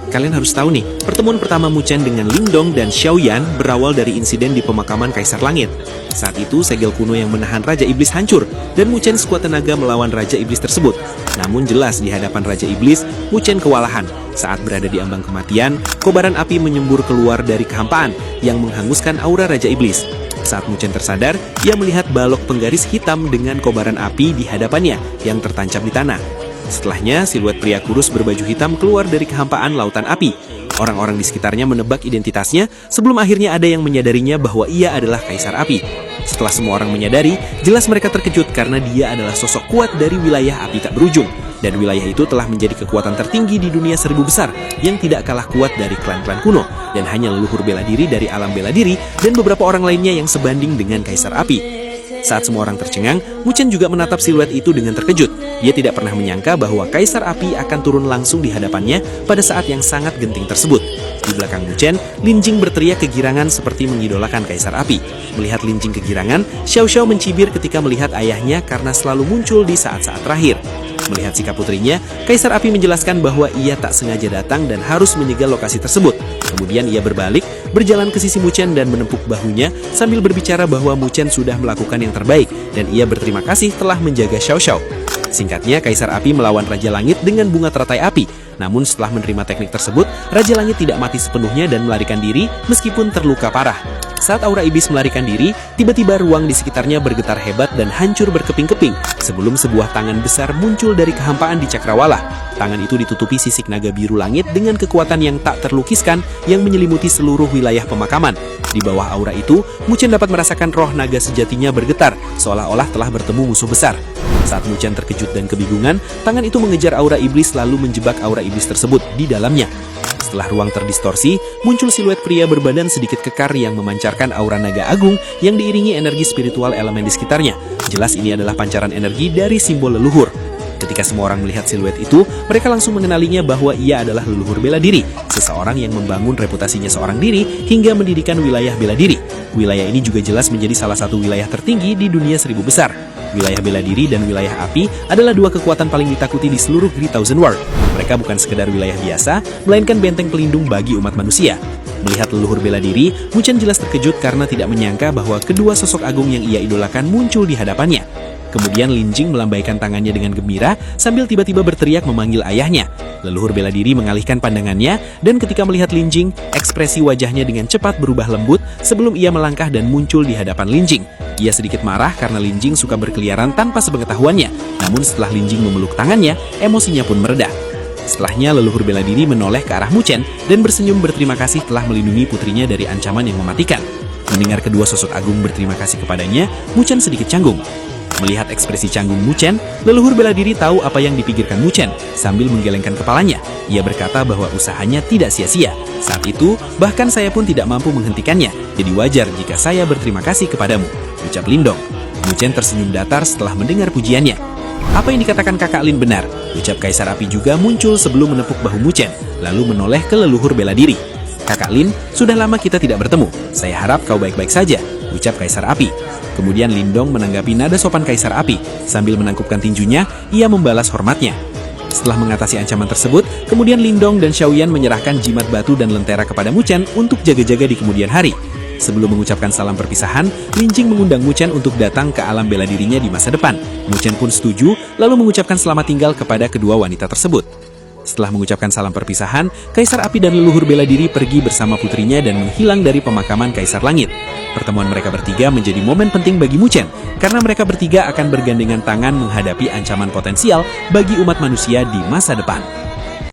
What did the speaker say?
Kalian harus tahu nih, pertemuan pertama Mu Chen dengan Lindong dan Xiaoyan berawal dari insiden di pemakaman Kaisar Langit. Saat itu, segel kuno yang menahan Raja Iblis hancur, dan Mu Chen sekuat tenaga melawan Raja Iblis tersebut. Namun jelas di hadapan Raja Iblis, Mu Chen kewalahan. Saat berada di ambang kematian, kobaran api menyembur keluar dari kehampaan yang menghanguskan aura Raja Iblis. Saat Mu Chen tersadar, ia melihat balok penggaris hitam dengan kobaran api di hadapannya yang tertancap di tanah. Setelahnya, siluet pria kurus berbaju hitam keluar dari kehampaan lautan api. Orang-orang di sekitarnya menebak identitasnya sebelum akhirnya ada yang menyadarinya bahwa ia adalah Kaisar Api. Setelah semua orang menyadari, jelas mereka terkejut karena dia adalah sosok kuat dari wilayah api tak berujung. Dan wilayah itu telah menjadi kekuatan tertinggi di dunia seribu besar yang tidak kalah kuat dari klan-klan kuno. Dan hanya leluhur bela diri dari alam bela diri dan beberapa orang lainnya yang sebanding dengan Kaisar Api. Saat semua orang tercengang, Mu Chen juga menatap siluet itu dengan terkejut. Dia tidak pernah menyangka bahwa Kaisar Api akan turun langsung di hadapannya pada saat yang sangat genting tersebut. Di belakang Mu Chen, Lin Jing berteriak kegirangan seperti mengidolakan Kaisar Api. Melihat Lin Jing kegirangan, Xiao Xiao mencibir ketika melihat ayahnya karena selalu muncul di saat-saat terakhir. Melihat sikap putrinya, Kaisar Api menjelaskan bahwa ia tak sengaja datang dan harus menyegel lokasi tersebut. Kemudian ia berbalik, berjalan ke sisi Mu Chen dan menepuk bahunya sambil berbicara bahwa Mu Chen sudah melakukan yang terbaik dan ia berterima kasih telah menjaga Xiao Xiao. Singkatnya, Kaisar Api melawan Raja Langit dengan bunga teratai api. Namun setelah menerima teknik tersebut, Raja Langit tidak mati sepenuhnya dan melarikan diri meskipun terluka parah. Saat aura iblis melarikan diri, tiba-tiba ruang di sekitarnya bergetar hebat dan hancur berkeping-keping sebelum sebuah tangan besar muncul dari kehampaan di Cakrawala. Tangan itu ditutupi sisik naga biru langit dengan kekuatan yang tak terlukiskan yang menyelimuti seluruh wilayah pemakaman. Di bawah aura itu, Mu Chen dapat merasakan roh naga sejatinya bergetar, seolah-olah telah bertemu musuh besar. Saat Mu Chen terkejut dan kebingungan, tangan itu mengejar aura iblis lalu menjebak aura iblis tersebut di dalamnya. Setelah ruang terdistorsi, muncul siluet pria berbadan sedikit kekar yang memancarkan aura naga agung yang diiringi energi spiritual elemen di sekitarnya. Jelas ini adalah pancaran energi dari simbol leluhur. Ketika semua orang melihat siluet itu, mereka langsung mengenalinya bahwa ia adalah leluhur bela diri, seseorang yang membangun reputasinya seorang diri hingga mendirikan wilayah bela diri. Wilayah ini juga jelas menjadi salah satu wilayah tertinggi di dunia seribu besar. Wilayah bela diri dan wilayah api adalah dua kekuatan paling ditakuti di seluruh Great Thousand World. Mereka bukan sekedar wilayah biasa, melainkan benteng pelindung bagi umat manusia. Melihat leluhur bela diri, Mu Chen jelas terkejut karena tidak menyangka bahwa kedua sosok agung yang ia idolakan muncul di hadapannya. Kemudian Lin Jing melambaikan tangannya dengan gembira sambil tiba-tiba berteriak memanggil ayahnya. Leluhur bela diri mengalihkan pandangannya dan ketika melihat Lin Jing, ekspresi wajahnya dengan cepat berubah lembut sebelum ia melangkah dan muncul di hadapan Lin Jing. Ia sedikit marah karena Lin Jing suka berkeliaran tanpa sepengetahuannya. Namun setelah Lin Jing memeluk tangannya, emosinya pun mereda. Setelahnya leluhur bela diri menoleh ke arah Mu Chen dan bersenyum berterima kasih telah melindungi putrinya dari ancaman yang mematikan. Mendengar kedua sosok agung berterima kasih kepadanya, Mu Chen sedikit canggung. Melihat ekspresi canggung Mu Chen, leluhur bela diri tahu apa yang dipikirkan Mu Chen. Sambil menggelengkan kepalanya, ia berkata bahwa usahanya tidak sia-sia. Saat itu, bahkan saya pun tidak mampu menghentikannya. Jadi wajar jika saya berterima kasih kepadamu, ucap Lindong. Mu Chen tersenyum datar setelah mendengar pujiannya. Apa yang dikatakan kakak Lin benar, ucap Kaisar Api juga muncul sebelum menepuk bahu Mu Chen, lalu menoleh ke leluhur bela diri. Kakak Lin, sudah lama kita tidak bertemu. Saya harap kau baik-baik saja, ucap Kaisar Api. Kemudian Lindong menanggapi nada sopan Kaisar Api. Sambil menangkupkan tinjunya, ia membalas hormatnya. Setelah mengatasi ancaman tersebut, kemudian Lindong dan Xiaoyan menyerahkan jimat batu dan lentera kepada Mu Chen untuk jaga-jaga di kemudian hari. Sebelum mengucapkan salam perpisahan, Lin Jing mengundang Mu Chen untuk datang ke alam bela dirinya di masa depan. Mu Chen pun setuju, lalu mengucapkan selamat tinggal kepada kedua wanita tersebut. Setelah mengucapkan salam perpisahan, Kaisar Api dan leluhur bela diri pergi bersama putrinya dan menghilang dari pemakaman Kaisar Langit. Pertemuan mereka bertiga menjadi momen penting bagi Mu Chen, karena mereka bertiga akan bergandengan tangan menghadapi ancaman potensial bagi umat manusia di masa depan.